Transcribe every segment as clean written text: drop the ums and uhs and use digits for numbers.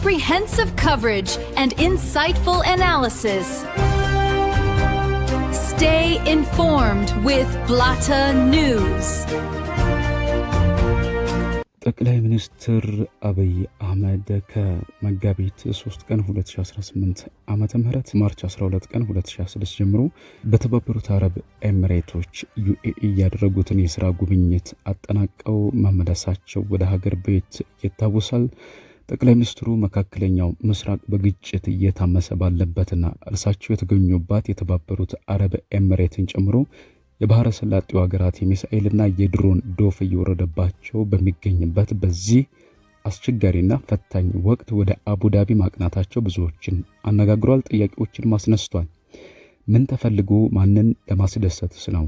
comprehensive coverage and insightful analysis. Stay informed with Blatta News. ጠቅላይ ሚኒስትር አብይ አህመድ ከመጋቢት 3 ቀን 2018 ዓመተ ምህረት ማርች 12 ቀን 2016 ጀምሮ በተባበሩት አረብ ኤሚሬቶች ዩኤኢ ያደረጉትን የሥራ ጉብኝት አጠናቀው መመለሳቸው ወደ ሀገር ቤት ይታወሳል። ጠቅላይ ሚኒስትሩ መካከለኛው ምስራቅ በግጭት እየታመሰ ባለበትና እርሳቸው የተገኙባት የተባበሩት አረብ ኤሚሬትን ጨምሮ የባህረ ሰላጤው ሀገራት የሚሳኤልና የድሮን ዶፍ እየወረደባቸው በሚገኝበት በዚህ አስቸጋሪና ፈታኝ ወቅት ወደ አቡዳቢ ማቅናታቸው ብዙዎችን አነጋግሯል፣ ጥያቄዎችን ማስነስቷል። ምን ተፈልጎ ማንን ለማስደሰትስ ነው?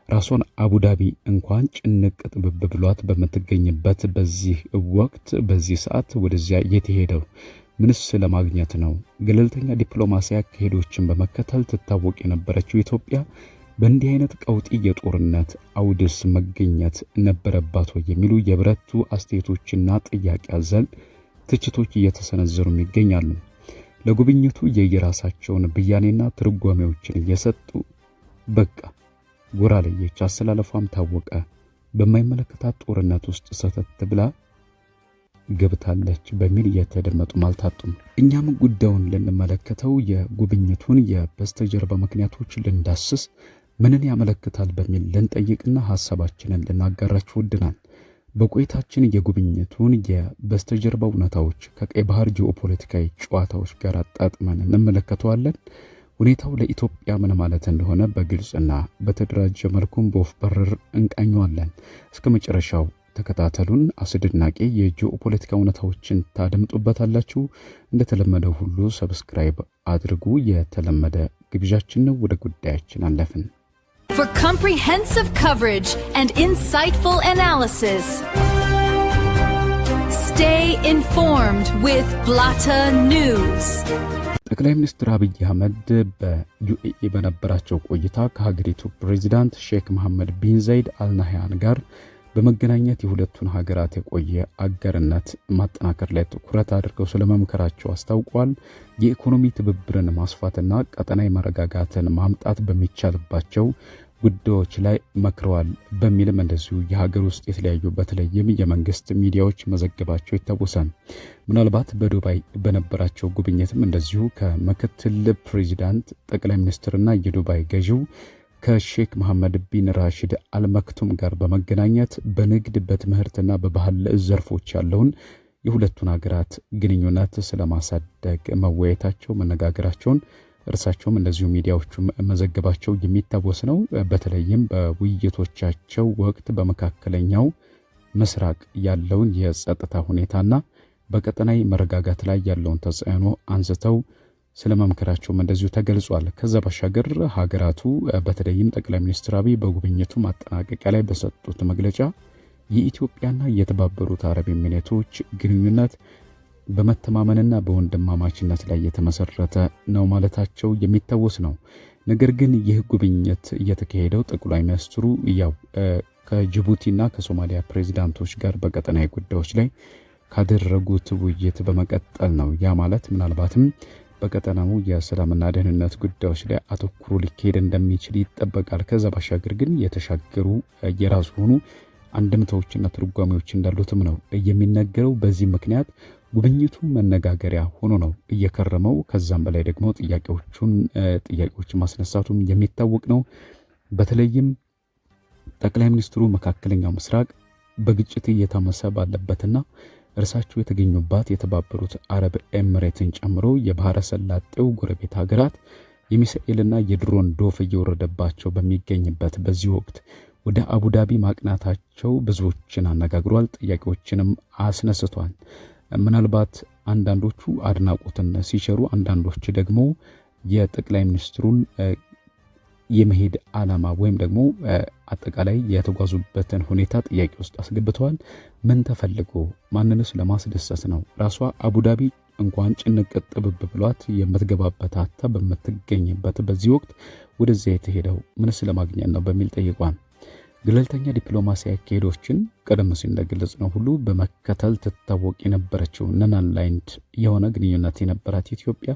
ራሷን አቡዳቢ እንኳን ጭንቅ ጥብብ ብሏት በምትገኝበት በዚህ ወቅት በዚህ ሰዓት ወደዚያ የተሄደው ምንስ ለማግኘት ነው? ገለልተኛ ዲፕሎማሲያዊ አካሄዶችን በመከተል ትታወቅ የነበረችው ኢትዮጵያ በእንዲህ አይነት ቀውጢ የጦርነት አውድስ መገኘት ነበረባት ወይ የሚሉ የብረቱ አስተያየቶችና ጥያቄ አዘል ትችቶች እየተሰነዘሩ ይገኛሉ። ለጉብኝቱ የየራሳቸውን ብያኔና ትርጓሜዎችን እየሰጡ በቃ ጎራ ለየች፣ አስተላለፏም ታወቀ፣ በማይመለከታት ጦርነት ውስጥ ሰተት ብላ ገብታለች በሚል እየተደመጡ አልታጡም። እኛም ጉዳዩን ልንመለከተው የጉብኝቱን የበስተጀርባ ምክንያቶች ልንዳስስ ምንን ያመለክታል በሚል ልንጠይቅና ሐሳባችንን ልናጋራችሁ ወድናል። በቆይታችን የጉብኝቱን የበስተጀርባ እውነታዎች ከቀይ ባህር ጂኦፖለቲካዊ ጨዋታዎች ጋር አጣጥመን እንመለከተዋለን። ሁኔታው ለኢትዮጵያ ምን ማለት እንደሆነ በግልጽና በተደራጀ መልኩም በወፍ በረር እንቃኘዋለን። እስከ መጨረሻው ተከታተሉን። አስደናቂ የጂኦፖለቲካ እውነታዎችን ታደምጡበታላችሁ። እንደተለመደው ሁሉ ሰብስክራይብ አድርጉ፣ የተለመደ ግብዣችን ነው። ወደ ጉዳያችን አለፍን። For comprehensive coverage and insightful analysis, stay informed with Blatta News. ጠቅላይ ሚኒስትር አብይ አህመድ በዩኤኢ በነበራቸው ቆይታ ከሀገሪቱ ፕሬዝዳንት ሼክ መሐመድ ቢን ዘይድ አልናህያን ጋር በመገናኘት የሁለቱን ሀገራት የቆየ አጋርነት ማጠናከር ላይ ትኩረት አድርገው ስለመምከራቸው አስታውቋል። የኢኮኖሚ ትብብርን ማስፋትና ቀጠናዊ መረጋጋትን ማምጣት በሚቻልባቸው ጉዳዮች ላይ መክረዋል በሚልም እንደዚሁ የሀገር ውስጥ የተለያዩ በተለይም የመንግስት ሚዲያዎች መዘገባቸው ይታወሳል። ምናልባት በዱባይ በነበራቸው ጉብኝትም እንደዚሁ ከምክትል ፕሬዚዳንት ጠቅላይ ሚኒስትርና የዱባይ ገዢው ከሼክ መሐመድ ቢን ራሺድ አልመክቱም ጋር በመገናኘት በንግድ በትምህርትና በባህል ዘርፎች ያለውን የሁለቱን ሀገራት ግንኙነት ስለማሳደግ መወያየታቸው መነጋገራቸውን እርሳቸውም እንደዚሁ ሚዲያዎቹም መዘገባቸው የሚታወስ ነው። በተለይም በውይይቶቻቸው ወቅት በመካከለኛው ምስራቅ ያለውን የጸጥታ ሁኔታና በቀጠናዊ መረጋጋት ላይ ያለውን ተጽዕኖ አንስተው ስለመምከራቸውም እንደዚሁ ተገልጿል። ከዛ ባሻገር ሀገራቱ በተለይም ጠቅላይ ሚኒስትር አብይ በጉብኝቱ ማጠናቀቂያ ላይ በሰጡት መግለጫ የኢትዮጵያና የተባበሩት አረብ ኤሚሬቶች ግንኙነት በመተማመንና በወንድማማችነት ላይ የተመሰረተ ነው ማለታቸው የሚታወስ ነው። ነገር ግን ይህ ጉብኝት እየተካሄደው ጠቅላይ ሚኒስትሩ ያው ከጅቡቲና ከሶማሊያ ፕሬዝዳንቶች ጋር በቀጠናዊ ጉዳዮች ላይ ካደረጉት ውይይት በመቀጠል ነው። ያ ማለት ምናልባትም በቀጠናው የሰላምና ደህንነት ጉዳዮች ላይ አተኩሮ ሊካሄድ እንደሚችል ይጠበቃል። ከዛ ባሻገር ግን የተሻገሩ የራሱ ሆኑ አንድምታዎችና ትርጓሜዎች እንዳሉትም ነው የሚነገረው። በዚህ ምክንያት ጉብኝቱ መነጋገሪያ ሆኖ ነው እየከረመው። ከዛም በላይ ደግሞ ጥያቄዎችን ማስነሳቱም የሚታወቅ ነው። በተለይም ጠቅላይ ሚኒስትሩ መካከለኛው ምስራቅ በግጭት እየታመሰ ባለበትና እርሳቸው የተገኙባት የተባበሩት አረብ ኤሚሬትን ጨምሮ የባህረ ሰላጤው ጎረቤት ሀገራት የሚሳኤልና የድሮን ዶፍ እየወረደባቸው በሚገኝበት በዚህ ወቅት ወደ አቡዳቢ ማቅናታቸው ብዙዎችን አነጋግሯል፣ ጥያቄዎችንም አስነስቷል። ምናልባት አንዳንዶቹ አድናቆትን ሲቸሩ፣ አንዳንዶች ደግሞ የጠቅላይ ሚኒስትሩን የመሄድ ዓላማ ወይም ደግሞ አጠቃላይ የተጓዙበትን ሁኔታ ጥያቄ ውስጥ አስገብተዋል። ምን ተፈልጎ ማንንስ ለማስደሰት ነው? ራሷ አቡዳቢ እንኳን ጭንቅ ጥብብ ብሏት የምትገባበት አታ በምትገኝበት በዚህ ወቅት ወደዚያ የተሄደው ምንስ ለማግኘት ነው በሚል ጠይቋል። ገለልተኛ ዲፕሎማሲያዊ አካሄዶችን ቀደም ሲል እንደገለጽነው ሁሉ በመከተል ትታወቅ የነበረችው ነን አላይንድ የሆነ ግንኙነት የነበራት ኢትዮጵያ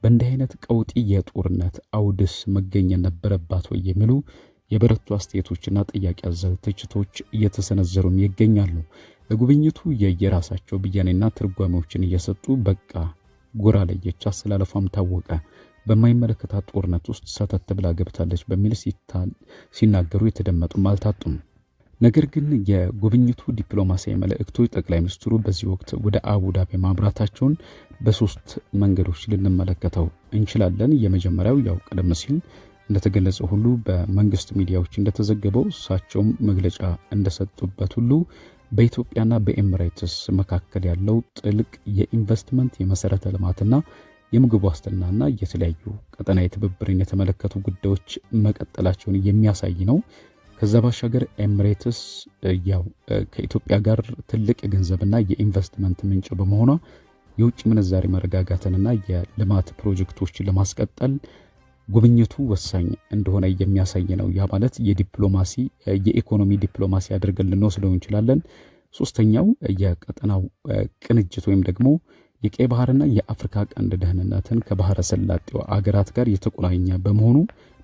በእንዲህ አይነት ቀውጢ የጦርነት አውድስ መገኘት ነበረባት ወይ የሚሉ የበረቱ አስተያየቶችና ጥያቄ አዘል ትችቶች እየተሰነዘሩም ይገኛሉ። ለጉብኝቱ የየራሳቸው ብያኔና ትርጓሜዎችን እየሰጡ በቃ ጎራ ለየች፣ አስተላለፏም ታወቀ፣ በማይመለከታት ጦርነት ውስጥ ሰተት ብላ ገብታለች በሚል ሲናገሩ የተደመጡም አልታጡም። ነገር ግን የጉብኝቱ ዲፕሎማሲያዊ መልእክቶች ጠቅላይ ሚኒስትሩ በዚህ ወቅት ወደ አቡዳቢ ማምራታቸውን በሶስት መንገዶች ልንመለከተው እንችላለን። የመጀመሪያው ያው ቀደም ሲል እንደተገለጸው ሁሉ በመንግስት ሚዲያዎች እንደተዘገበው እሳቸውም መግለጫ እንደሰጡበት ሁሉ በኢትዮጵያና በኤሚሬትስ መካከል ያለው ጥልቅ የኢንቨስትመንት የመሰረተ ልማትና የምግብ ዋስትናና የተለያዩ ቀጠናዊ ትብብርን የተመለከቱ ጉዳዮች መቀጠላቸውን የሚያሳይ ነው። ከዛ ባሻገር ኤሚሬትስ ያው ከኢትዮጵያ ጋር ትልቅ የገንዘብና የኢንቨስትመንት ምንጭ በመሆኗ የውጭ ምንዛሪ መረጋጋትንና የልማት ፕሮጀክቶችን ለማስቀጠል ጉብኝቱ ወሳኝ እንደሆነ የሚያሳይ ነው። ያ ማለት የኢኮኖሚ ዲፕሎማሲ አድርገን ልንወስደው እንችላለን። ሶስተኛው የቀጠናው ቅንጅት ወይም ደግሞ የቀይ ባህርና የአፍሪካ ቀንድ ደህንነትን ከባህረ ሰላጤው አገራት ጋር የተቆራኘ በመሆኑ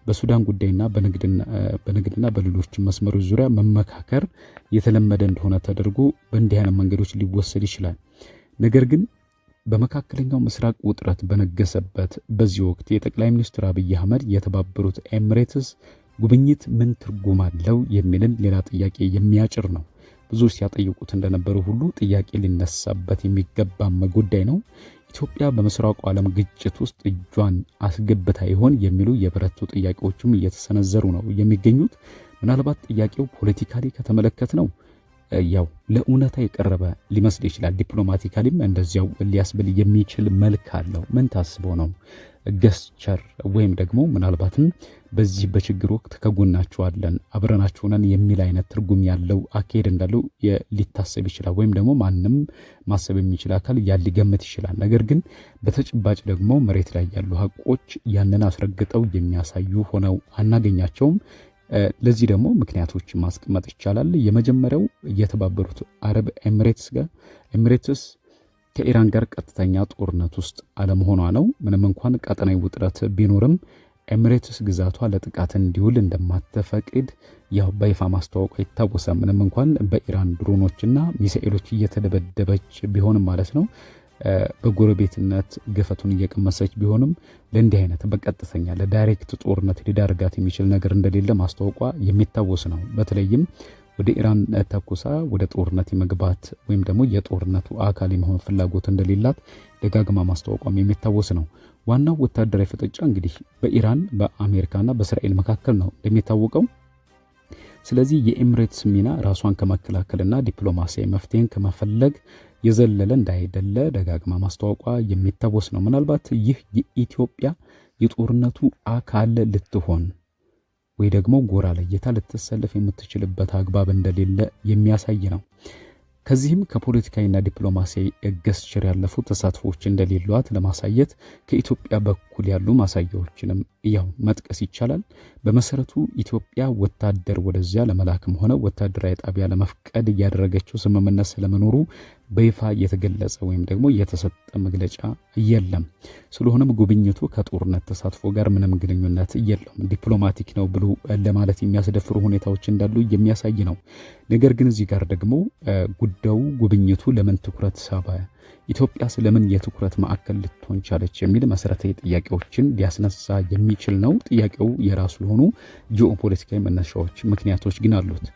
በሱዳን ጉዳይና በንግድና በሌሎች መስመሮች ዙሪያ መመካከር የተለመደ እንደሆነ ተደርጎ በእንዲህ አይነት መንገዶች ሊወሰድ ይችላል። ነገር ግን በመካከለኛው ምስራቅ ውጥረት በነገሰበት በዚህ ወቅት የጠቅላይ ሚኒስትር አብይ አህመድ የተባበሩት ኤሚሬትስ ጉብኝት ምን ትርጉም አለው የሚልን ሌላ ጥያቄ የሚያጭር ነው። ብዙ ሲያጠይቁት እንደነበሩ ሁሉ ጥያቄ ሊነሳበት የሚገባም ጉዳይ ነው። ኢትዮጵያ በምስራቁ ዓለም ግጭት ውስጥ እጇን አስገብታ ይሆን የሚሉ የበረቱ ጥያቄዎችም እየተሰነዘሩ ነው የሚገኙት። ምናልባት ጥያቄው ፖለቲካሊ ከተመለከት ነው ያው ለእውነታ የቀረበ ሊመስል ይችላል። ዲፕሎማቲካሊም እንደዚያው ሊያስብል የሚችል መልክ አለው። ምን ታስቦ ነው ገስቸር ወይም ደግሞ ምናልባትም በዚህ በችግር ወቅት ከጎናችሁ አለን አብረናችሁ ነን የሚል አይነት ትርጉም ያለው አካሄድ እንዳለው ሊታሰብ ይችላል። ወይም ደግሞ ማንም ማሰብ የሚችል አካል ሊገምት ይችላል። ነገር ግን በተጨባጭ ደግሞ መሬት ላይ ያሉ ሀቆች ያንን አስረግጠው የሚያሳዩ ሆነው አናገኛቸውም። ለዚህ ደግሞ ምክንያቶች ማስቀመጥ ይቻላል። የመጀመሪያው የተባበሩት አረብ ኤሚሬትስ ከኢራን ጋር ቀጥተኛ ጦርነት ውስጥ አለመሆኗ ነው። ምንም እንኳን ቀጠናዊ ውጥረት ቢኖርም ኤሚሬትስ ግዛቷ ለጥቃት እንዲውል እንደማትፈቅድ ያው በይፋ ማስተዋወቋ ይታወሳል። ምንም እንኳን በኢራን ድሮኖችና ሚሳኤሎች እየተደበደበች ቢሆንም ማለት ነው በጎረቤትነት ገፈቱን እየቀመሰች ቢሆንም ለእንዲህ አይነት በቀጥተኛ ለዳይሬክት ጦርነት ሊዳርጋት የሚችል ነገር እንደሌለ ማስተዋወቋ የሚታወስ ነው። በተለይም ወደ ኢራን ተኩሳ ወደ ጦርነት የመግባት ወይም ደግሞ የጦርነቱ አካል የመሆን ፍላጎት እንደሌላት ደጋግማ ማስተዋወቋም የሚታወስ ነው። ዋናው ወታደራዊ ፍጥጫ እንግዲህ በኢራን በአሜሪካና በእስራኤል መካከል ነው እንደሚታወቀው። ስለዚህ የኤሚሬትስ ሚና ራሷን ከመከላከልና ዲፕሎማሲያዊ መፍትሄን ከመፈለግ የዘለለ እንዳይደለ ደጋግማ ማስተዋወቋ የሚታወስ ነው። ምናልባት ይህ የኢትዮጵያ የጦርነቱ አካል ልትሆን ወይ ደግሞ ጎራ ለይታ ልትሰለፍ የምትችልበት አግባብ እንደሌለ የሚያሳይ ነው። ከዚህም ከፖለቲካዊና ዲፕሎማሲያዊ ገስቸር ያለፉ ተሳትፎዎች እንደሌሏት ለማሳየት ከኢትዮጵያ በኩል ያሉ ማሳያዎችንም ያው መጥቀስ ይቻላል። በመሰረቱ ኢትዮጵያ ወታደር ወደዚያ ለመላክም ሆነ ወታደራዊ ጣቢያ ለመፍቀድ ያደረገችው ስምምነት ስለመኖሩ በይፋ የተገለጸ ወይም ደግሞ የተሰጠ መግለጫ የለም። ስለሆነም ጉብኝቱ ከጦርነት ተሳትፎ ጋር ምንም ግንኙነት የለውም። ዲፕሎማቲክ ነው ብሎ ለማለት የሚያስደፍሩ ሁኔታዎች እንዳሉ የሚያሳይ ነው። ነገር ግን እዚህ ጋር ደግሞ ጉብኝቱ ለምን ትኩረት ሳበ፣ ኢትዮጵያ ስለምን የትኩረት ማዕከል ልትሆን ቻለች የሚል መሰረታዊ ጥያቄዎችን ሊያስነሳ የሚችል ነው። ጥያቄው የራሱ የሆኑ ጂኦፖለቲካዊ መነሻዎች ምክንያቶች ግን አሉት።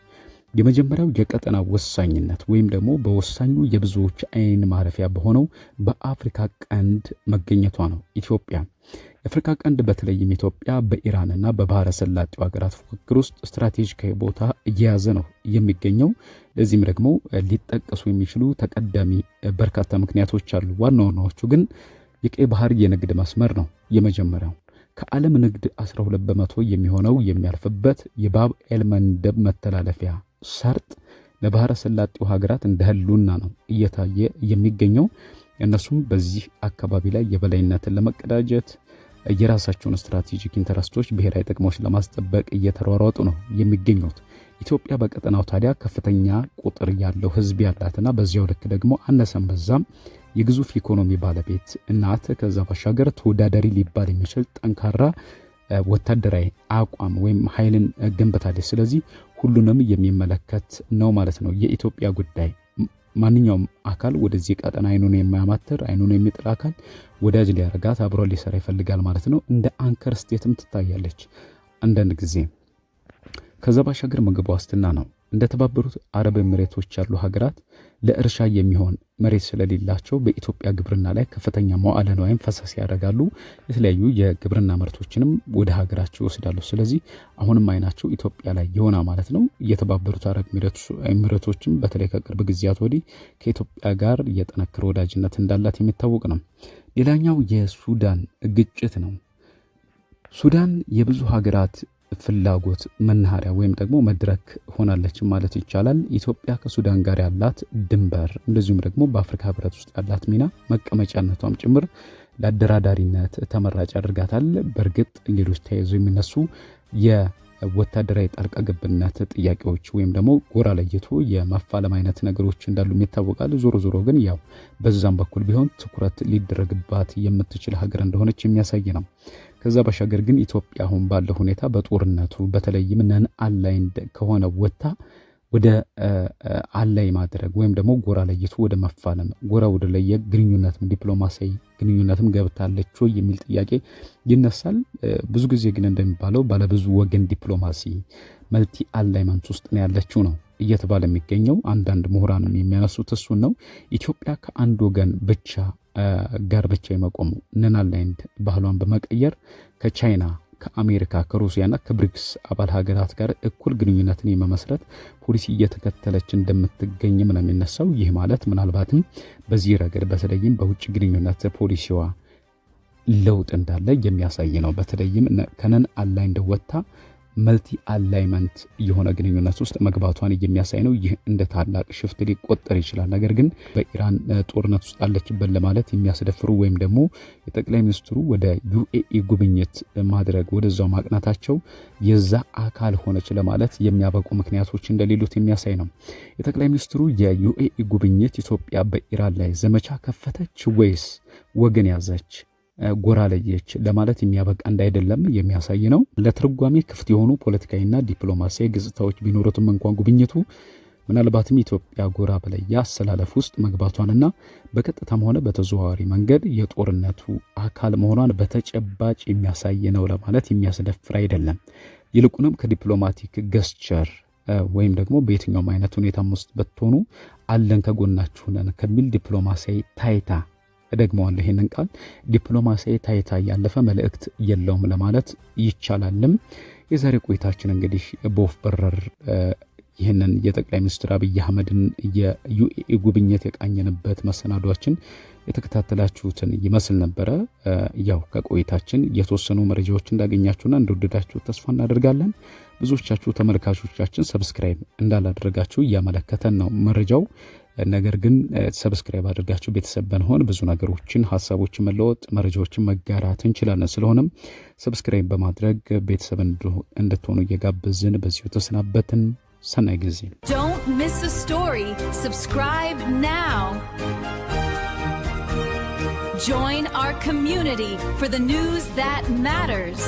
የመጀመሪያው የቀጠና ወሳኝነት ወይም ደግሞ በወሳኙ የብዙዎች አይን ማረፊያ በሆነው በአፍሪካ ቀንድ መገኘቷ ነው። ኢትዮጵያ የአፍሪካ ቀንድ በተለይም ኢትዮጵያ በኢራንና በባህረ ሰላጤው ሀገራት ፉክክር ውስጥ ስትራቴጂካዊ ቦታ እየያዘ ነው የሚገኘው። ለዚህም ደግሞ ሊጠቀሱ የሚችሉ ተቀዳሚ በርካታ ምክንያቶች አሉ። ዋና ዋናዎቹ ግን የቀይ ባህር የንግድ መስመር ነው። የመጀመሪያው ከዓለም ንግድ 12 በመቶ የሚሆነው የሚያልፍበት የባብ ኤልመንደብ መተላለፊያ ሰርጥ ለባህረ ሰላጤው ሀገራት እንደ ህልውና ነው እየታየ የሚገኘው። እነሱም በዚህ አካባቢ ላይ የበላይነትን ለመቀዳጀት የራሳቸውን ስትራቴጂክ ኢንተረስቶች ብሔራዊ ጥቅሞች ለማስጠበቅ እየተሯሯጡ ነው የሚገኙት። ኢትዮጵያ በቀጠናው ታዲያ ከፍተኛ ቁጥር ያለው ህዝብ ያላትና በዚያው ልክ ደግሞ አነሰም በዛም የግዙፍ ኢኮኖሚ ባለቤት እናት ከዛ ባሻገር ተወዳዳሪ ሊባል የሚችል ጠንካራ ወታደራዊ አቋም ወይም ኃይልን ገንብታለች። ስለዚህ ሁሉንም የሚመለከት ነው ማለት ነው የኢትዮጵያ ጉዳይ። ማንኛውም አካል ወደዚህ ቀጠና አይኑን የማያማትር አይኑን የሚጥል አካል ወዳጅ ሊያረጋት አብሮ ሊሰራ ይፈልጋል ማለት ነው። እንደ አንከር ስቴትም ትታያለች አንዳንድ ጊዜ። ከዛ ባሻገር ምግብ ዋስትና ነው። እንደ ተባበሩት አረብ ኤሚሬቶች ያሉ ሀገራት ለእርሻ የሚሆን መሬት ስለሌላቸው በኢትዮጵያ ግብርና ላይ ከፍተኛ መዋዕለ ንዋይን ፈሰስ ያደርጋሉ። የተለያዩ የግብርና ምርቶችንም ወደ ሀገራቸው ይወስዳሉ። ስለዚህ አሁንም አይናቸው ኢትዮጵያ ላይ ይሆና ማለት ነው። የተባበሩት አረብ ኤሚሬቶችም በተለይ ከቅርብ ጊዜያት ወዲህ ከኢትዮጵያ ጋር የጠነከረ ወዳጅነት እንዳላት የሚታወቅ ነው። ሌላኛው የሱዳን ግጭት ነው። ሱዳን የብዙ ሀገራት ፍላጎት መናኸሪያ ወይም ደግሞ መድረክ ሆናለች ማለት ይቻላል። ኢትዮጵያ ከሱዳን ጋር ያላት ድንበር እንደዚሁም ደግሞ በአፍሪካ ህብረት ውስጥ ያላት ሚና መቀመጫነቷም ጭምር ለአደራዳሪነት ተመራጭ ያደርጋታል። በእርግጥ ሌሎች ተያይዞ የሚነሱ የወታደራዊ ጣልቃ ገብነት ጥያቄዎች ወይም ደግሞ ጎራ ለይቶ የማፋለም አይነት ነገሮች እንዳሉ ይታወቃል። ዞሮ ዞሮ ግን ያው በዛም በኩል ቢሆን ትኩረት ሊደረግባት የምትችል ሀገር እንደሆነች የሚያሳይ ነው። ከዛ ባሻገር ግን ኢትዮጵያ አሁን ባለው ሁኔታ በጦርነቱ በተለይም ነን አላይንድ ከሆነ ወጣ ወደ አላይ ማድረግ ወይም ደግሞ ጎራ ለይቶ ወደ መፋለም ጎራ ወደ ለየ ግንኙነትም ዲፕሎማሲያዊ ግንኙነትም ገብታለች ወይ የሚል ጥያቄ ይነሳል። ብዙ ጊዜ ግን እንደሚባለው ባለብዙ ወገን ዲፕሎማሲ መልቲ አላይመንት ውስጥ ነው ያለችው ነው እየተባለ የሚገኘው። አንዳንድ ምሁራንም የሚያነሱት እሱን ነው። ኢትዮጵያ ከአንድ ወገን ብቻ ጋር ብቻ የመቆሙ ነን አላይንድ ባህሏን በመቀየር ከቻይና ከአሜሪካ ከሩሲያና ከብሪክስ አባል ሀገራት ጋር እኩል ግንኙነትን የመመስረት ፖሊሲ እየተከተለች እንደምትገኝም ነው የሚነሳው። ይህ ማለት ምናልባትም በዚህ ረገድ በተለይም በውጭ ግንኙነት ፖሊሲዋ ለውጥ እንዳለ የሚያሳይ ነው። በተለይም ከነን አላይንድ ወጥታ መልቲ አላይመንት የሆነ ግንኙነት ውስጥ መግባቷን የሚያሳይ ነው። ይህ እንደ ታላቅ ሽፍት ሊቆጠር ይችላል። ነገር ግን በኢራን ጦርነት ውስጥ አለችበት ለማለት የሚያስደፍሩ ወይም ደግሞ የጠቅላይ ሚኒስትሩ ወደ ዩኤኢ ጉብኝት ማድረግ ወደዛው ማቅናታቸው የዛ አካል ሆነች ለማለት የሚያበቁ ምክንያቶች እንደሌሉት የሚያሳይ ነው። የጠቅላይ ሚኒስትሩ የዩኤኢ ጉብኝት ኢትዮጵያ በኢራን ላይ ዘመቻ ከፈተች ወይስ ወገን ያዘች ጎራ ለየች ለማለት የሚያበቃ እንዳይደለም የሚያሳይ ነው። ለትርጓሜ ክፍት የሆኑ ፖለቲካዊና ዲፕሎማሲያዊ ገጽታዎች ቢኖሩትም እንኳን ጉብኝቱ ምናልባትም ኢትዮጵያ ጎራ በለየ አሰላለፍ ውስጥ መግባቷንና በቀጥታም ሆነ በተዘዋዋሪ መንገድ የጦርነቱ አካል መሆኗን በተጨባጭ የሚያሳይ ነው ለማለት የሚያስደፍር አይደለም። ይልቁንም ከዲፕሎማቲክ ገስቸር ወይም ደግሞ በየትኛውም አይነት ሁኔታም ውስጥ ብትሆኑ አለን ከጎናችሁ ነን ከሚል ዲፕሎማሲያዊ ታይታ እደግመዋለሁ ይሄንን ቃል ዲፕሎማሲያዊ ታይታ ያለፈ መልእክት የለውም ለማለት ይቻላልም። የዛሬ ቆይታችን እንግዲህ በወፍ በረር ይህንን የጠቅላይ ሚኒስትር አብይ አህመድን የዩኤኢ ጉብኝት የቃኘንበት መሰናዷችን የተከታተላችሁትን ይመስል ነበረ። ያው ከቆይታችን የተወሰኑ መረጃዎች እንዳገኛችሁና እንደወደዳችሁ ተስፋ እናደርጋለን። ብዙዎቻችሁ ተመልካቾቻችን ሰብስክራይብ እንዳላደረጋችሁ እያመለከተን ነው መረጃው። ነገር ግን ሰብስክራይብ አድርጋችሁ ቤተሰብ ብንሆን ብዙ ነገሮችን ሐሳቦችን መለወጥ መረጃዎችን መጋራት እንችላለን። ስለሆነም ሰብስክራይብ በማድረግ ቤተሰብ እንድትሆኑ እየጋበዝን በዚሁ ተሰናበትን። ሰናይ ጊዜ። Don't miss a story. Subscribe now. Join our community for the news that matters.